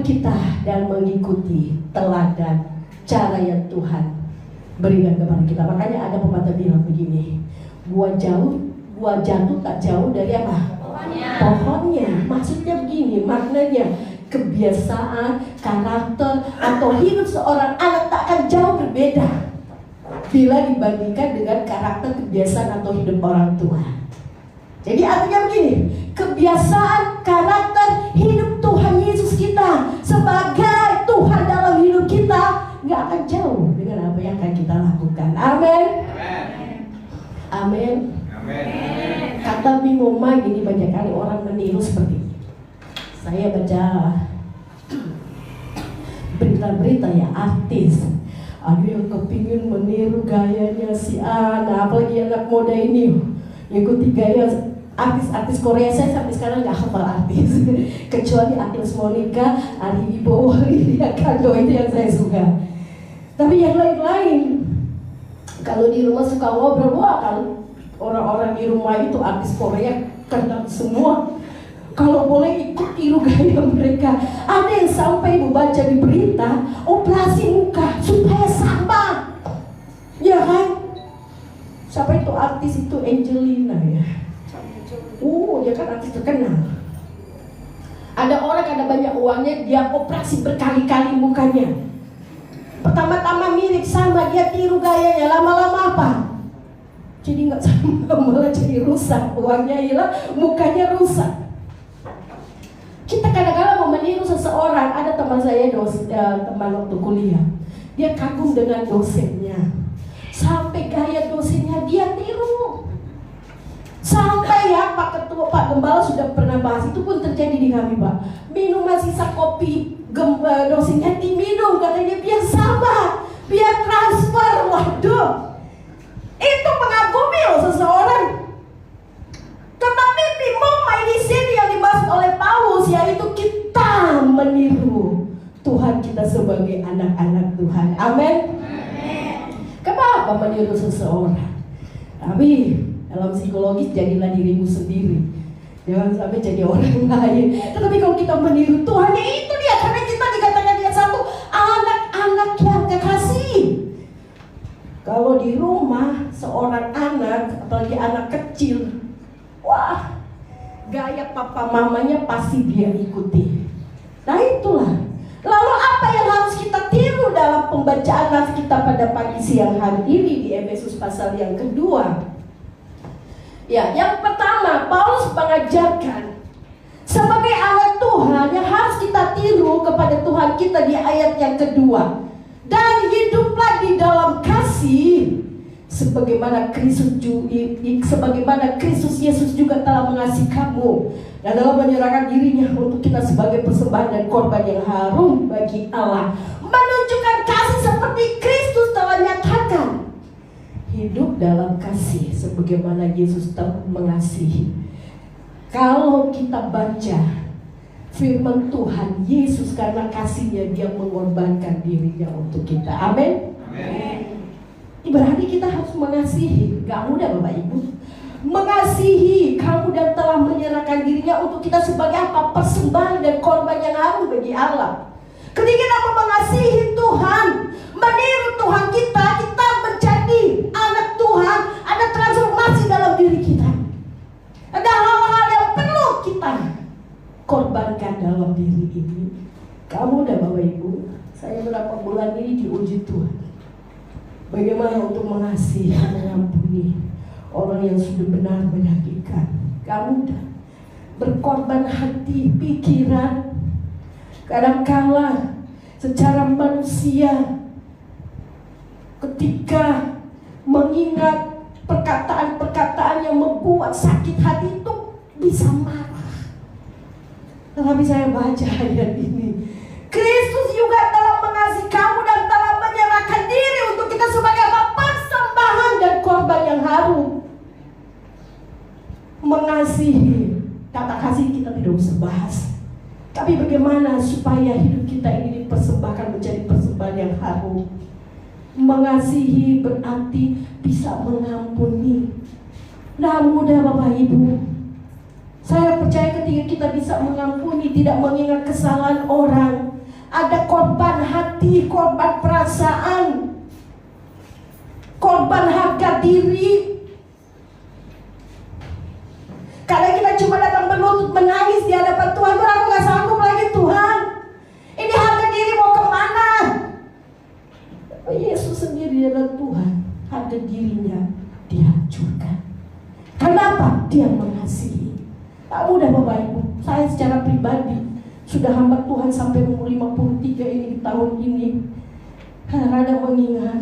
kita dan mengikuti teladan cara yang Tuhan berikan kepada kita. Makanya ada pepatah bilang begini, buah jatuh tak jauh dari apa? Pohonnya. Maksudnya begini, maknanya kebiasaan, karakter, atau hidup seorang anak tak akan jauh berbeda bila dibandingkan dengan karakter, kebiasaan, atau hidup orang tua. Jadi artinya begini, kebiasaan, karakter, hidup Tuhan Yesus kita sebagai Tuhan dalam hidup kita gak akan jauh dengan apa yang akan kita lakukan. Amin. Amin. Kata Mimoma gini, banyak kali orang meniru seperti ini. Saya baca berita-berita ya, artis ada yang kepingin meniru gayanya si Ana, apalagi anak muda ini ikuti gaya artis-artis Korea. Saya sampai sekarang nggak hafal artis kecuali Agnes Monica, Ari Wibowo, Lydia Kando, itu yang saya suka. Tapi yang lain-lain, kalau di rumah suka ngobrol, wah kalau orang-orang di rumah itu artis Korea kena semua. Kalau boleh ikut tiru gaya mereka. Ada yang sampai membaca di berita operasi muka supaya sama, ya kan? Siapa itu artis itu? Angelina ya. Dia kan artis terkenal. Ada orang ada banyak uangnya, dia operasi berkali-kali mukanya. Pertama-tama mirip sama, dia tiru gayanya, lama-lama apa? Jadi nggak sama, malah jadi rusak. Uangnya hilang, mukanya rusak. Kita kadang-kadang mau meniru seseorang. Ada teman saya, teman waktu kuliah, dia kagum dengan dosennya, sampai gaya dosennya dia tiru. Sampai ya Pak Ketua, Pak Gembala sudah pernah bahas, itu pun terjadi di kami Pak. Minuman sisa kopi dosennya diminum, katanya biar sama, biar transfer. Waduh, itu mengagumi loh seseorang. Tetapi Mimoma di sini yang dimaksud oleh Paulus, yaitu kita meniru Tuhan kita sebagai anak-anak Tuhan. Amin. Kenapa meniru seseorang? Tapi dalam psikologis, jadilah dirimu sendiri, jangan sampai jadi orang lain. Tetapi kalau kita meniru Tuhan, ya itu dia, karena kita dikatakan dia satu anak-anak yang kekasih. Kalau di rumah seorang anak, apalagi anak kecil, wah, gaya papa mamanya pasti dia ikuti. Nah itulah. Lalu apa yang harus kita tiru dalam pembacaan nas kita pada pagi siang hari ini di Efesus pasal yang kedua? Ya, yang pertama, Paulus mengajarkan sebagai anak Tuhan yang harus kita tiru kepada Tuhan kita di ayat yang kedua. Dan hiduplah di dalam kasih sebagaimana Kristus Yesus juga telah mengasihi kamu dan dalam menyerahkan dirinya untuk kita sebagai persembahan dan korban yang harum bagi Allah, menunjukkan kasih seperti Kristus telah nyatakan. Hidup dalam kasih sebagaimana Yesus telah mengasihi. Kalau kita baca firman Tuhan, Yesus karena kasihnya dia mengorbankan dirinya untuk kita. Amin. Berarti kita harus mengasihi. Gak mudah Bapak Ibu. Mengasihi kamu dan telah menyerahkan dirinya untuk kita sebagai apa? Persembahan dan korban yang harum bagi Allah. Ketika kita mengasihi Tuhan, meniru Tuhan kita menjadi anak Tuhan. Ada transformasi dalam diri kita. Ada hal-hal yang perlu kita korbankan dalam diri ini. Kamu dan Bapak Ibu, saya berapa bulan ini diuji Tuhan. Bagaimana untuk mengasihi, mengampuni orang yang sudah benar menyakitkan. Kamu dah berkorban hati, pikiran. Kadangkala secara manusia, ketika mengingat perkataan-perkataan yang membuat sakit hati itu bisa marah. Tetapi saya baca ayat ini, Kristus juga telah mengasihi kamu dan telah menyerahkan diri untuk kita sebagai persembahan dan korban yang harum. Mengasihi, kata kasih kita tidak usah bahas. Tapi bagaimana supaya hidup kita ini dipersembahkan menjadi persembahan yang harum. Mengasihi berarti bisa mengampuni. Nah mudah Bapak Ibu. Saya percaya ketika kita bisa mengampuni, tidak mengingat kesalahan orang, Ada korban hati, korban perasaan, korban harga diri. Kadang kita cuma datang berlutut menangis di hadapan Tuhan. Tuhan, aku gak sanggup lagi Tuhan. Ini harga diri mau kemana? Yesus sendiri adalah Tuhan. Harga dirinya dihancurkan. Kenapa? Dia mengasihi. Tak mudah Bapak Ibu. Saya secara pribadi sudah hamba Tuhan sampai umur 53 ini di tahun ini. Kadang-kadang mengingat,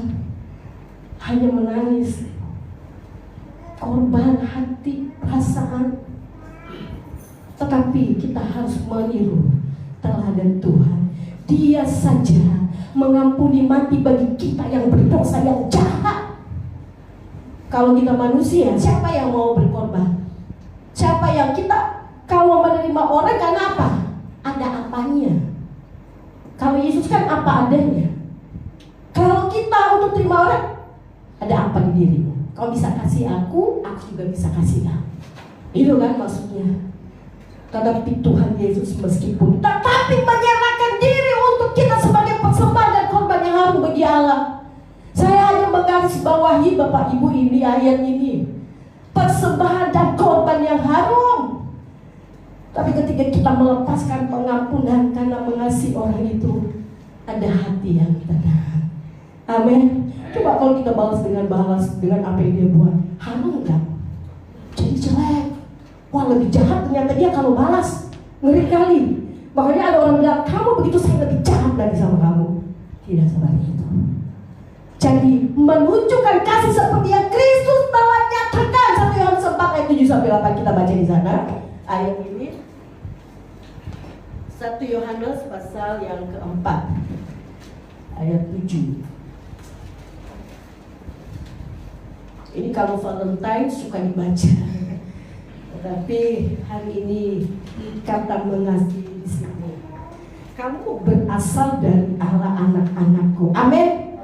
hanya menangis. Korban hati, perasaan. Tetapi kita harus meniru teladan Tuhan. Dia saja mengampuni mati bagi kita yang berdosa, yang jahat. Kalau kita manusia, siapa yang mau berkorban? Siapa yang kita kalau menerima orang karena apa? Ada apanya. Kalau Yesus kan apa adanya. Kalau kita untuk terima orang, ada apa di dirimu? Kau bisa kasih aku juga bisa kasih kamu. Itu kan maksudnya. Tetapi Tuhan Yesus meskipun tetapi menyerahkan diri untuk kita sebagai persembahan dan korban yang harum bagi Allah. Saya hanya menggarisbawahi Bapak Ibu ini ayat ini. Persembahan dan korban yang harum. Tapi ketika kita melepaskan pengampunan karena mengasihi orang itu, ada hati yang kita tahan. Amin. Coba kalau kita balas dengan apa yang dia buat, harum enggak? Jadi jelek. Wah, lebih jahat ternyata dia kalau balas. Ngeri kali. Makanya ada orang bilang, kamu begitu saya lebih jahat lagi sama kamu. Tidak seperti itu. Jadi menunjukkan kasih seperti yang Kristus telah nyatakan. 1 Yohanes 4 ayat 7-8 kita baca di sana. Ayat ini 1 Yohanes pasal yang keempat ayat 7. Ini kalau Valentine suka dibaca. Tapi hari ini kata mengasihi di sini. Kamu berasal dari Allah, anak-anakku. Amin.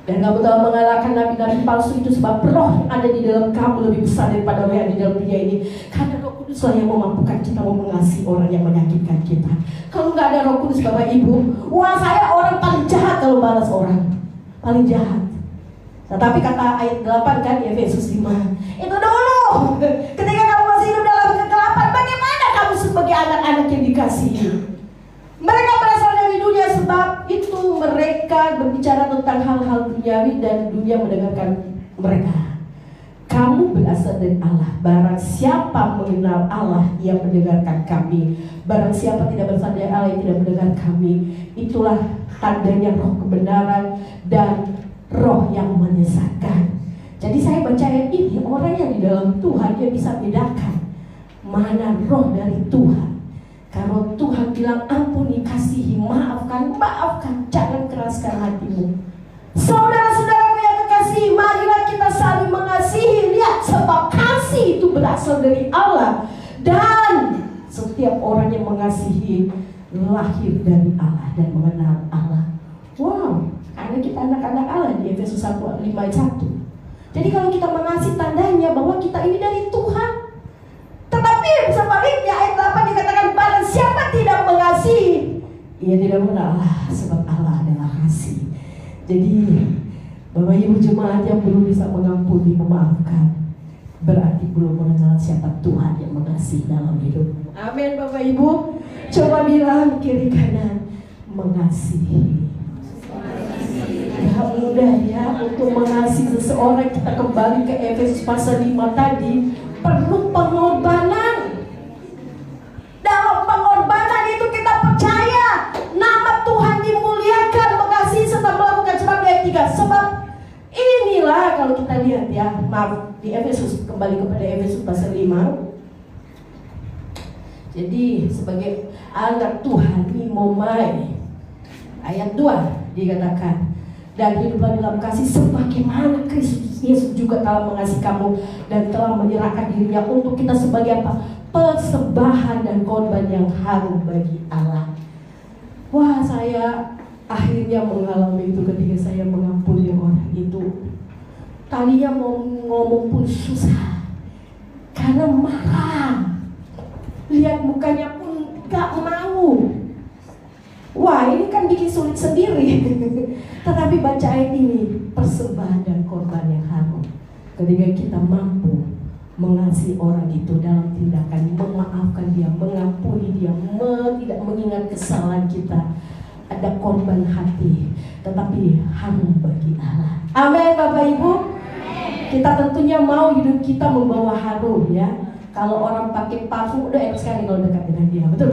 Dan kamu telah mengalahkan nabi-nabi palsu itu, sebab roh yang ada di dalam kamu lebih besar daripada roh yang di dalam dunia ini. Karena Roh Kudus lah yang memampukan kita mengasihi orang yang menyakitkan kita. Kalau nggak ada Roh Kudus Bapak Ibu, wah saya orang paling jahat kalau balas orang, paling jahat. Tetapi kata ayat 8 kan di Efesus 5, itu dulu ketika kamu masih hidup dalam kegelapan, bagaimana kamu sebagai anak-anak yang dikasihi? Mereka berasal dari dunia, sebab itu mereka berbicara tentang hal-hal duniawi dan dunia mendengarkan mereka. Kamu berasal dari Allah. Barang siapa mengenal Allah, ia mendengarkan kami. Barang siapa tidak berasal dari Allah, ia tidak mendengar kami. Itulah tandanya roh kebenaran dan roh yang menyesatkan. Jadi saya baca ayat ini, orang yang di dalam Tuhan dia bisa bedakan mana roh dari Tuhan. Kalau Tuhan bilang ampuni, kasihi, maafkan, jangan keraskan hatimu. Saudara-saudaraku yang kekasihi, marilah kita saling mengasihi. Lihat, sebab kasih itu berasal dari Allah. Dan setiap orang yang mengasihi lahir dari Allah dan mengenal Allah. Wow, karena kita anak-anak Allah di Efesus 1:5-1. Jadi kalau kita mengasihi, tandanya bahwa kita ini dari Tuhan. Tetapi sebaliknya ayat 8 dikatakan, barang siapa tidak mengasihi, ia tidak mengenal Allah, sebab Allah adalah kasih. Jadi Bapak Ibu jemaat yang belum bisa mengampuni, memaafkan, berarti belum mengenal siapa Tuhan yang mengasihi dalam hidupmu. Amin Bapak Ibu. Coba bilang kiri kanan, mengasihi. Gak mudah ya untuk mengasihi seseorang. Kita kembali ke Efesus pasal 5 tadi, perlu pengorbanan. Dalam pengorbanan itu kita percaya nama Tuhan dimuliakan, mengasihi serta melakukan sebab ayat 3. Sebab inilah kalau kita lihat ya, maaf di Efesus, kembali kepada Efesus pasal 5. Jadi sebagai anak Tuhan, mimomai, ayat 2 dikatakan, dan hiduplah dalam kasih sebagaimana Kristus Yesus juga telah mengasihi kamu dan telah menyerahkan dirinya untuk kita sebagai apa? Persembahan dan korban yang harum bagi Allah. Wah, saya akhirnya mengalami itu ketika saya mengampuni orang itu. Tadinya mau ngomong pun susah karena marah. Lihat mukanya pun gak mau. Wah, ini kan bikin sulit sendiri. Tetapi baca ayat ini, persembahan dan korban yang harum. Ketika kita mampu mengasihi orang itu dalam tindakan, memaafkan dia, mengampuni dia, tidak mengingat kesalahan kita, ada korban hati, tetapi harum bagi Allah. Amin, Bapak Ibu. Kita tentunya mau hidup kita membawa harum, ya. Kalau orang pakai parfum udah enak sekali kalau dekat dengan dia, betul?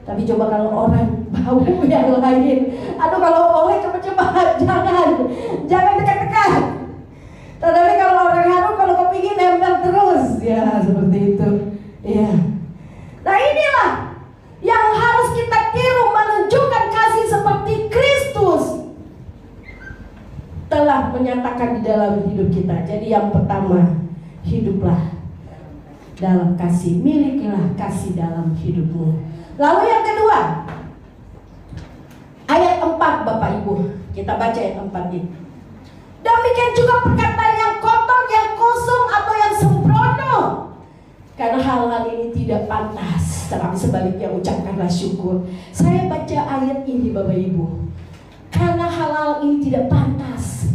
Tapi coba kalau orang bau yang lain, aduh kalau boleh coba-coba jangan dekat-dekat. Tetapi kalau orang harum, kalau kepingin nempel terus, ya seperti itu. Ya. Nah inilah yang harus kita tiru, menunjukkan kasih seperti Kristus telah menyatakan di dalam hidup kita. Jadi yang pertama, hiduplah dalam kasih, milikilah kasih dalam hidupmu. Lalu yang kedua, ayat 4 Bapak Ibu, kita baca ayat 4 ini. Demikian juga perkataan yang kotor, yang kosong atau yang sembrono, karena hal-hal ini tidak pantas, tetapi sebaliknya ucapkanlah syukur. Saya baca ayat ini Bapak Ibu, karena hal-hal ini tidak pantas,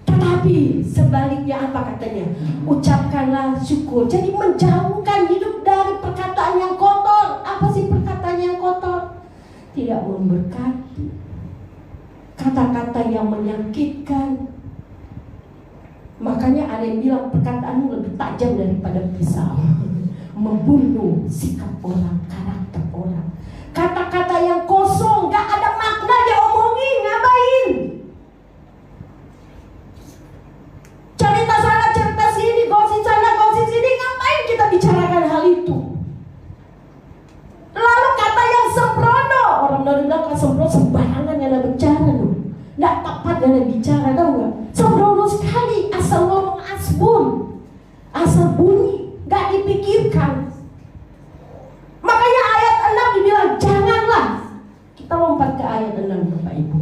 tetapi sebaliknya apa katanya? Ucapkanlah syukur. Jadi menjauhkan hidup dari perkataan yang kotor. Apa sih perkataan yang kotor? Tidak memberkati, kata-kata yang menyakitkan. Makanya ada yang bilang perkataanmu lebih tajam daripada pisau, membunuh sikap orang, karakter orang. Kata-kata yang kosong, gak ada makna dia omongin, ngapain? Cerita sana, cerita sini, gosip sana, gosip sini, ngapain kita bicarakan hal itu? Lalu kata yang sembrono, orang bilang kan sembrono sembarangan yang bicara loh, nggak tepat yang bicara, tahu nggak? Sembrono sekali, asal ngomong asbun, asal bunyi, nggak dipikirkan. Makanya ayat 6 dibilang janganlah. Kita lompat ke ayat 6 Bapak Ibu.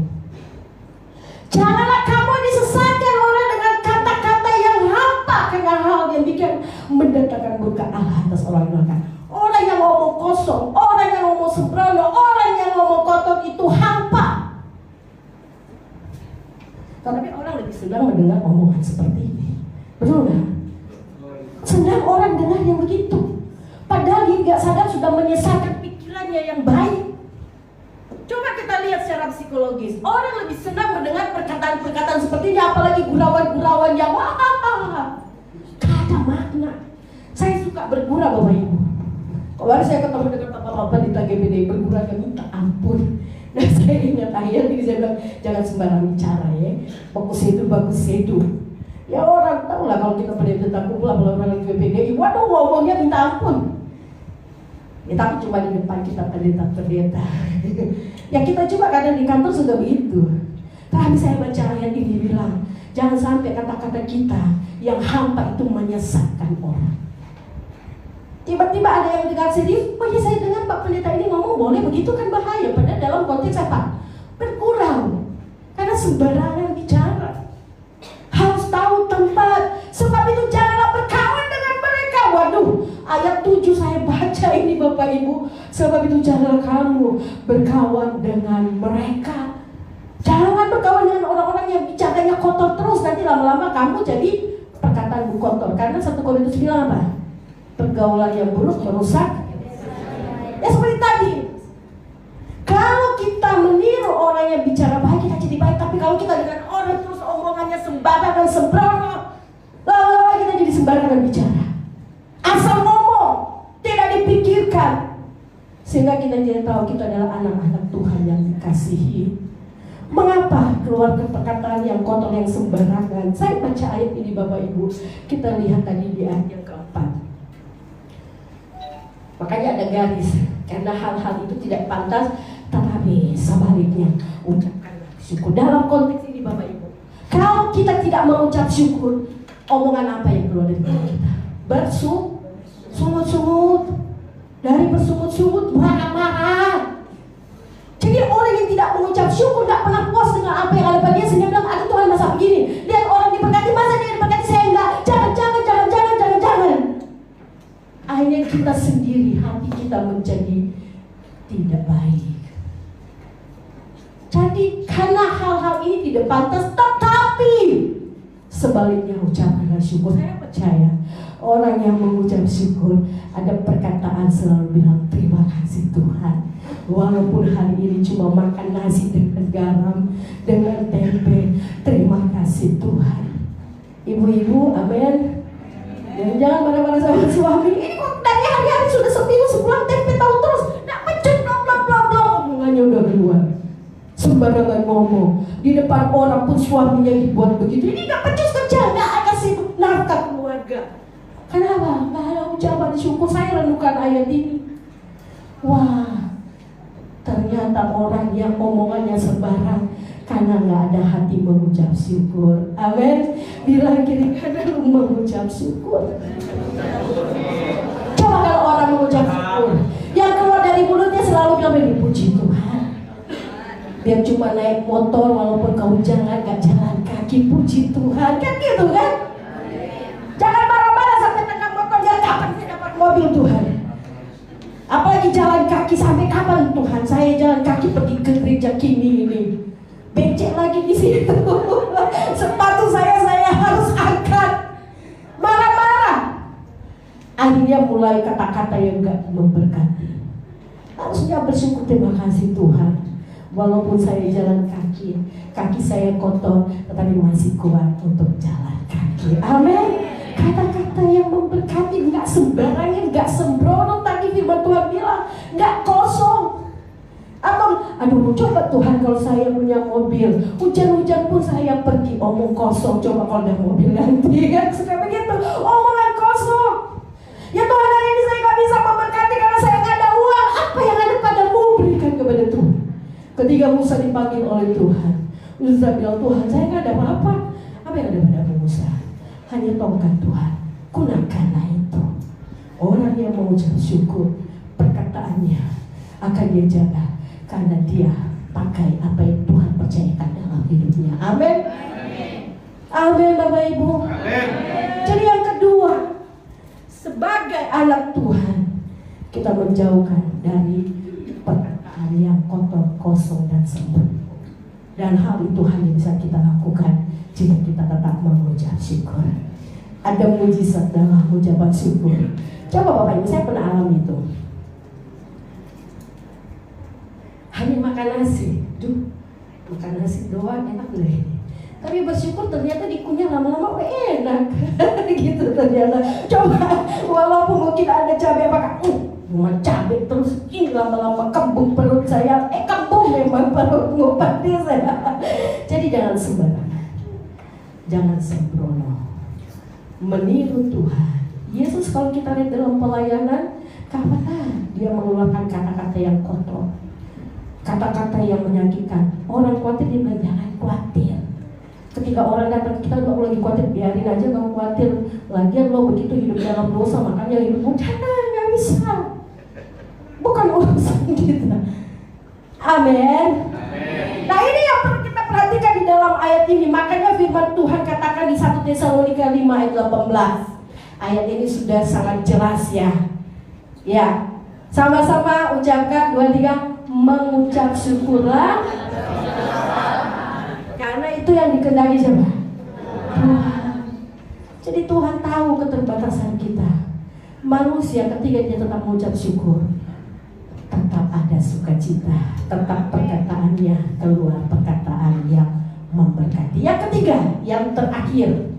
Janganlah kamu disesatkan orang dengan kata-kata yang hampa, karena hal yang bikin mendatangkan berkah Allah atas orang lain. Orang yang ngomong kosong, orang yang ngomong sembrono, orang yang ngomong kotor itu hampa. Tetapi orang lebih senang mendengar omongan seperti ini, betul nggak? Senang orang dengar yang begitu, padahal dia nggak sadar sudah menyesatkan pikirannya yang baik. Coba kita lihat secara psikologis, orang lebih senang mendengar perkataan-perkataan seperti ini, apalagi gurauan-gurauan yang wah, gak ada makna. Saya suka bergurau Bapak Ibu. Kemarin saya ketemu dengan bapak-bapak di TGBD, bergurau yang minta ampun. Nah saya ingat ayat ini, saya bilang jangan sembarang bicara ya, bagus hidup. Ya orang tahu lah kalau kita pendeta kumpul, kalau orang di PPDI, waduh ngomongnya minta ampun. Ya tapi cuma di depan kita pendeta. Ya kita juga kadang di kantor sudah begitu. Tadi saya baca ayat ini bilang, jangan sampai kata-kata kita yang hampa itu menyesatkan orang. Tiba-tiba ada yang dengar sedih, oh ya saya dengar Pak Pendeta ini ngomong boleh begitu kan bahaya. Padahal dalam konteks apa? Berkurang. Karena sembarangan bicara. Harus tahu tempat. Sebab itu janganlah berkawan dengan mereka. Waduh, ayat 7 saya baca ini Bapak Ibu. Sebab itu janganlah kamu berkawan dengan mereka. Jangan berkawan dengan orang-orang yang bicaranya kotor terus. Nanti lama-lama kamu jadi perkataan kotor. Karena 1 Korintus bilang apa? Pergaulan yang buruk merusak. Ya seperti tadi, kalau kita meniru orang yang bicara baik, kita jadi baik. Tapi kalau kita dengan orang terus omongannya sembarangan, sembrono, lama-lama kita jadi sembarangan bicara, asal ngomong, tidak dipikirkan, sehingga kita tidak tahu kita adalah anak-anak Tuhan yang dikasihi. Mengapa keluar perkataan yang kotor, yang sembarangan? Saya baca ayat ini Bapak Ibu. Kita lihat tadi di ayat yang keempat. Makanya ada garis, karena hal-hal itu tidak pantas, tetapi sebaliknya ucapkanlah syukur. Dalam konteks ini Bapak Ibu, kalau kita tidak mengucap syukur, omongan apa yang keluar dari mulut kita? Bersungut-sungut. Dari bersungut-sungut marah-marah. Jadi orang yang tidak mengucap syukur, tidak pernah puas dengan apa yang ada pada dia, sehingga bilang, aduh Tuhan masa begini. Lihat orang diberkati, masa dia diberkati, saya enggak. Jangan. Akhirnya kita sendiri, hati kita menjadi tidak baik. Jadi karena hal-hal ini tidak pantas, tetapi sebaliknya ucapkanlah syukur. Saya percaya orang yang mengucap syukur, ada perkataan selalu bilang terima kasih Tuhan. Walaupun hari ini cuma makan nasi dengan garam, dengan tempe, terima kasih Tuhan. Ibu-ibu, amin. Jangan marah-marah sama suami. Ini kok dari hari-hari sudah seminggu sebulan tempe tahu terus, nak macet bla bla bla bla. Omongannya udah keluar. Sembarangan ngomong di depan orang pun suaminya dibuat begitu. Ini gak pecus kerja, gak kasih nafkah keluarga. Kenapa? Gak ada ucapan syukur. Saya renungkan ayat ini. Wah, ternyata orang yang omongannya sembarang karena gak ada hati mengucap syukur. Amin. Bilang kiri kanan lu mengucap syukur. Coba kalau orang mengucap syukur, yang keluar dari mulutnya selalu bilang dipuji Tuhan. Biar cuma naik motor walaupun kehujanan gak jalan kaki, puji Tuhan. Kan gitu kan? Jangan marah-marah sampai tengah motor, ya kapan saya dapat mobil Tuhan. Apalagi jalan kaki, sampai kapan Tuhan saya jalan kaki pergi ke gereja kini ini. Becek lagi di situ. Sepatu saya harus angkat. Marah-marah. Akhirnya mulai kata-kata yang gak memberkati. Harusnya bersyukur, terima kasih Tuhan. Walaupun saya jalan kaki saya kotor, tetapi masih kuat untuk jalan kaki. Amin. Kata-kata yang memberkati, nggak sembarangan, nggak sembrono. Tadi firman Tuhan bilang, nggak kosong. Aduh, coba Tuhan kalau saya punya mobil, hujan-hujan pun saya pergi, omong kosong. Coba kalau ada mobil nanti kan suka begitu, omongan kosong. Ya Tuhan, hari ini saya nggak bisa memberkati karena saya nggak ada uang. Apa yang ada padamu, berikan kepada Tuhan. Ketika Musa dipanggil oleh Tuhan, Musa bilang, Tuhan saya nggak ada apa-apa. Apa yang ada pada Musa? Hanya tongkat Tuhan. Gunakanlah itu. Orang yang mengucap syukur, perkataannya akan dia jaga karena dia pakai apa yang Tuhan percayakan dalam hidupnya. Amin. Amin Bapak Ibu. Amin. Jadi yang kedua, sebagai anak Tuhan, kita menjauhkan dari perkataan yang kotor, kosong, dan sembunyi. Dan hal itu hanya bisa kita lakukan jika kita tetap mengucap syukur. Ada mujizat dalam ucapan syukur. Coba Bapak Ibu, saya pernah alami itu. Hanya makan nasi, makan nasi doang enak deh. Tapi bersyukur ternyata dikunyah lama-lama enak. Gitu ternyata. Coba walaupun mungkin ada cabai apa cuma cabai terus, ini lama-lama kembung perut saya. Kembung memang perut ngupati saya. Jadi jangan sembarangan, jangan sembrono, meniru Tuhan. Yesus kalau kita lihat dalam pelayanan, kapan dia mengeluarkan kata-kata yang kotor, kata-kata yang menyakitkan. Orang khawatir, dia bilang jangan khawatir. Ketika orang datang, kita lagi khawatir, biarin aja kamu khawatir. Lagian lo begitu hidup dalam dosa, makanya hidupmu jangan, gak bisa. Bukan urusan kita. Amin. Nah ini yang perlu kita perhatikan di dalam ayat ini. Makanya firman Tuhan katakan di 1 Tesalonika 5 ayat 18. Ayat ini sudah sangat jelas ya. Ya, sama-sama ucapkan 2, 3. Mengucap syukurlah. Karena itu yang dikehendaki siapa? Tuhan. Jadi Tuhan tahu keterbatasan kita. Manusia ketika dia tetap mengucap syukur, tetap ada sukacita, tetap perkataannya keluar perkataan yang memberkati. Yang ketiga, yang terakhir,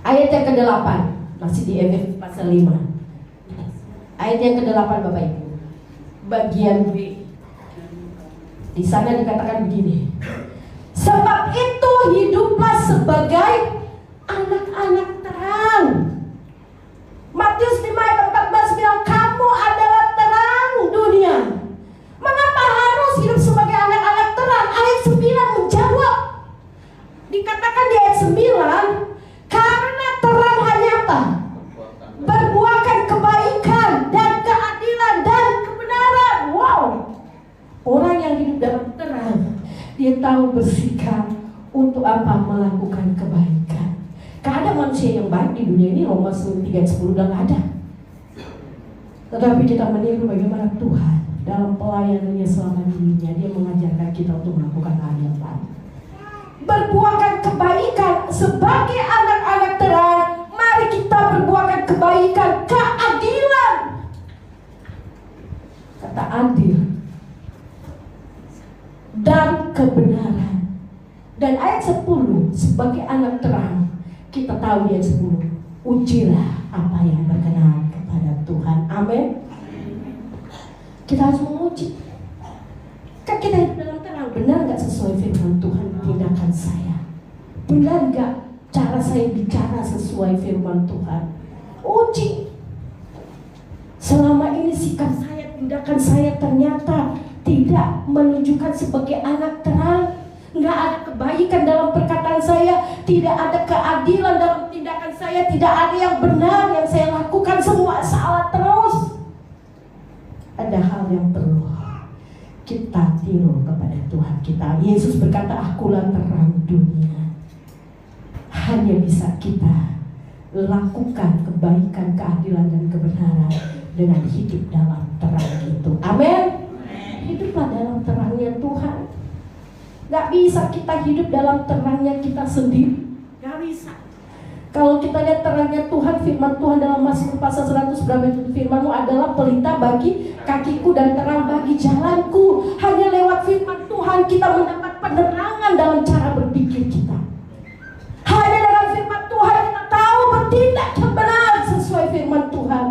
ayat yang ke-8, masih di Efesus pasal 5. Ayat yang ke-8 Bapak Ibu, bagian B. Di sana dikatakan begini. Sebab itu hiduplah sebagai anak-anak terang. Matius 5 ayat 14 bilang, kamu adalah terang dunia. Mengapa harus hidup sebagai anak-anak terang? Ayat 9 menjawab. Dikatakan di ayat 9, karena terang hanya apa? Berbuahkan kebaikan dan keadilan dan kebenaran. Wow. Orang yang hidup dalam terang, dia tahu bersikap untuk apa? Melakukan kebaikan. Gak ada manusia yang baik di dunia ini. Roma 3:10 udah gak ada. Tetapi kita meniru bagaimana Tuhan dalam pelayanannya selama hidupnya, dia mengajarkan kita untuk melakukan hal yang baik. Berbuahkan kebaikan sebagai anak-anak terang. Mari kita berbuahkan kebaikan, keadilan. Kata adil dan kebenaran. Dan ayat 10, sebagai anak terang, kita tahu ayat 10, ujilah apa yang berkenan kepada Tuhan. Amin. Kita harus menguji. Kan kita hidup dalam terang. Benar gak sesuai firman Tuhan tindakan saya? Benar gak cara saya bicara sesuai firman Tuhan? Uji. Selama ini sikap saya, tindakan saya ternyata tidak menunjukkan sebagai anak terang. Nggak ada kebaikan dalam perkataan saya, tidak ada keadilan dalam tindakan saya, tidak ada yang benar yang saya lakukan, semua salah terus. Ada hal yang perlu kita tiru kepada Tuhan kita. Yesus berkata, akulah terang dunia. Hanya bisa kita lakukan kebaikan, keadilan, dan kebenaran dengan hidup dalam terang itu. Amin. Hiduplah dalam terangnya Tuhan. Gak bisa kita hidup dalam terangnya kita sendiri. Gak bisa. Kalau kita lihat terangnya Tuhan, firman Tuhan dalam Mazmur pasal 100 berapa itu, firman-Mu adalah pelita bagi kakiku dan terang bagi jalanku. Hanya lewat firman Tuhan kita mendapat penerangan dalam cara berpikir kita. Hanya dalam firman Tuhan kita tahu bertindak yang benar sesuai firman Tuhan.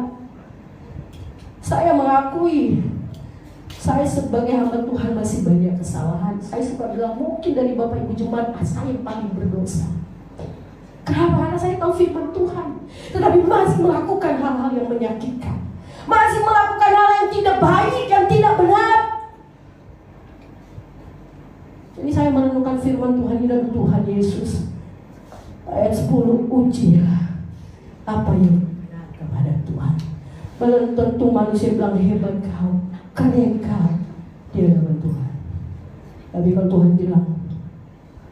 Saya mengakui saya sebagai hamba Tuhan masih banyak kesalahan. Saya suka bilang mungkin dari Bapak Ibu Jemaat saya yang paling berdosa. Kenapa? Karena saya tahu firman Tuhan, tetapi masih melakukan hal-hal yang menyakitkan, masih melakukan hal yang tidak baik, yang tidak benar. Jadi saya merenungkan firman Tuhan ini dan Tuhan Yesus. Ayat 10, ujilah apa yang benar kepada Tuhan. Belum tentu manusia bilang hebat kau, keren kau, dia dapat Tuhan. Tapi kalau Tuhan bilang,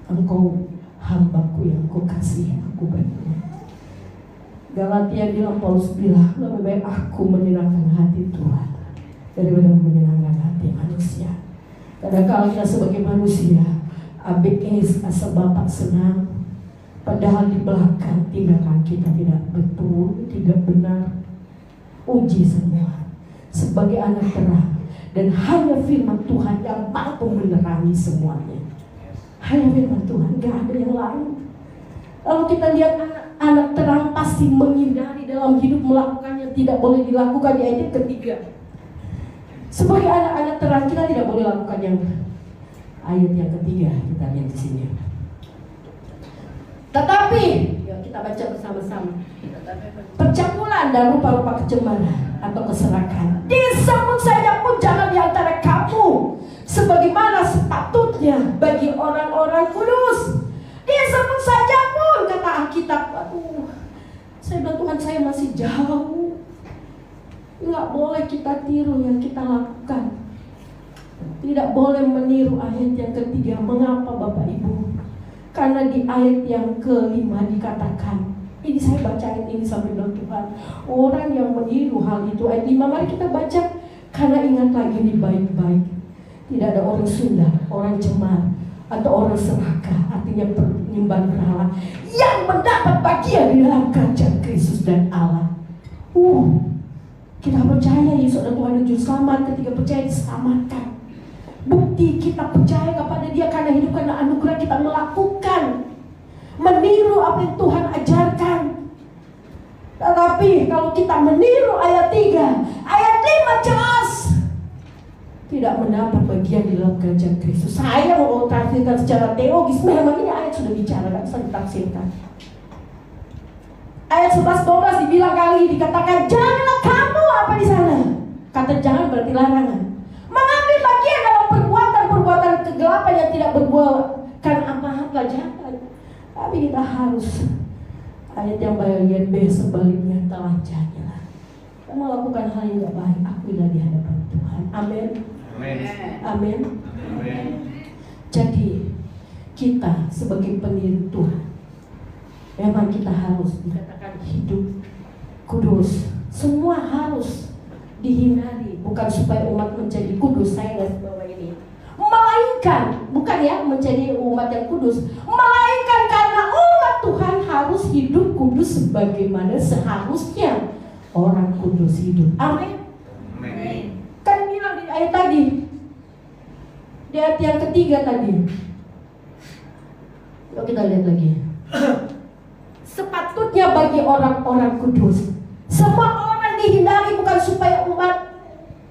engkau hambaku yang ku kasih, aku berkenan. Galatia bilang, Paulus bilang, lebih baik aku menyenangkan hati Tuhan daripada menyenangkan hati manusia. Kadang-kadang kita sebagai manusia, ABS asal Bapak senang, padahal di belakang tindakan kita tidak betul, tidak benar. Uji semua sebagai anak terang, dan hanya firman Tuhan yang mampu menerangi semuanya. Hanya firman Tuhan, gak ada yang lain. Kalau kita lihat anak terang pasti menghindari dalam hidup melakukan yang tidak boleh dilakukan di ayat ketiga. Sebagai anak-anak terang kita tidak boleh lakukan yang ayat yang ketiga, kita lihat di sini. Tetapi, ya kita baca bersama-sama. Percabulan dan rupa-rupa kecemaran atau keserakahan disebut saja pun jangan di antara kamu, sebagaimana sepatutnya bagi orang-orang kudus. Disebut saja pun, kata Alkitab. Aduh, saya bilang Tuhan, saya masih jauh. Nggak boleh kita tiru yang kita lakukan. Tidak boleh meniru ayat yang ketiga. Mengapa Bapak Ibu? Karena di ayat yang kelima dikatakan, ini saya baca ayat ini sampai bilang Tuhan, orang yang meniru hal itu. Ayat 5 mari kita baca. Karena ingat lagi ini baik-baik, tidak ada orang Sunda, orang cemar, atau orang serakah, artinya penyembah berhala, yang mendapat bagian di dalam kerajaan Kristus dan Allah. Kita percaya Yesus adalah Tuhan dan Juru Selamat. Ketika percaya diselamatkan. Bukti kita percaya kepada Dia karena hidup, karena anugerah kita melakukan, meniru apa yang Tuhan ajarkan. Tetapi kalau kita meniru ayat 3, ayat 5 jelas tidak mendapat bagian di dalam kerajaan Kristus. Saya mau tafsirkan secara teologis, memang ini ayat sudah bicara, tidak bisa ditafsirkan. Ayat 11-12 dibilang kali, dikatakan janganlah kamu apa di sana. Kata jangan berarti larangan. Mengambil bagian dalam perbuatan-perbuatan kegelapan yang tidak berbuahkan apa-apa, jangan. Tapi kita harus, ayat yang bagian B sebaliknya, telanjanglah. Kita melakukan hal yang tidak baik, akuilah di hadapan Tuhan. Amin. Amin. Amin. Jadi kita sebagai peniru Tuhan, memang kita harus dikatakan hidup kudus. Semua harus dihindari, bukan supaya umat menjadi kudus. Saya garis bawah ini, melainkan bukan ya menjadi umat yang kudus, melainkan karena umat Tuhan harus hidup kudus sebagaimana seharusnya orang kudus hidup. Amin. Kan bilang di ayat tadi, di ayat yang ketiga tadi. Yuk kita lihat lagi. Sepatutnya bagi orang-orang kudus, semua orang dihindari bukan supaya umat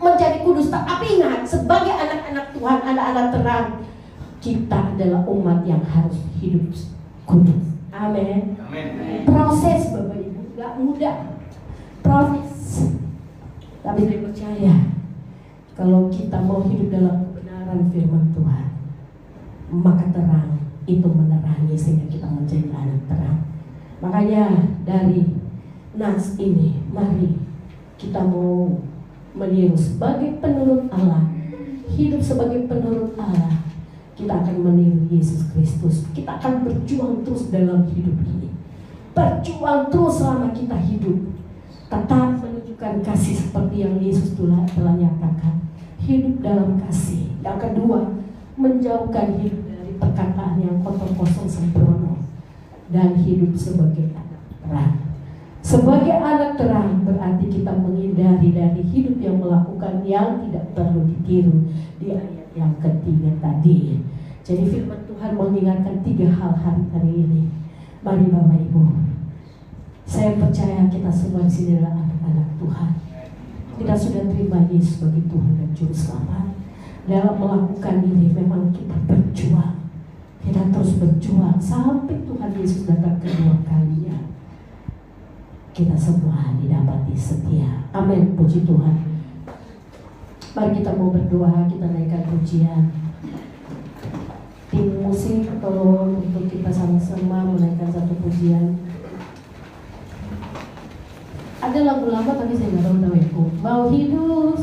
menjadi kudus, tapi ingat, sebagai anak-anak Tuhan, anak-anak terang, kita adalah umat yang harus hidup kudus. Amin. Proses Bapak Ibu gak mudah, proses. Tapi saya percaya kalau kita mau hidup dalam kebenaran firman Tuhan, maka terang itu menerangi sehingga kita menjadi anak terang. Makanya dari nas ini, mari kita mau meniru sebagai penurut Allah, hidup sebagai penurut Allah. Kita akan meniru Yesus Kristus. Kita akan berjuang terus dalam hidup ini, berjuang terus selama kita hidup, tetap menunjukkan kasih seperti yang Yesus telah nyatakan. Hidup dalam kasih. Yang kedua, menjauhkan hidup dari perkataan yang kotor kosong sembrono, dan hidup sebagai anak terang. Sebagai anak terang berarti kita menghindari dari hidup yang melakukan yang tidak perlu ditiru di ayat yang ketiga tadi. Jadi firman Tuhan mengingatkan 3 hal hari ini. Mari Bapak Ibu, saya percaya kita semua di sini adalah anak-anak Tuhan. Kita sudah terima Yesus sebagai Tuhan dan Juru Selamat. Dalam melakukan ini memang kita berjuang. Kita terus berjuang sampai Tuhan Yesus datang kedua kalinya. Kita semua didapati setia. Amin, puji Tuhan. Mari kita mau berdoa, kita naikkan pujian. Tim musik tolong untuk kita sama-sama menaikkan satu pujian. Ada lagu lama tapi saya nggak tahu namanya. Mau hidup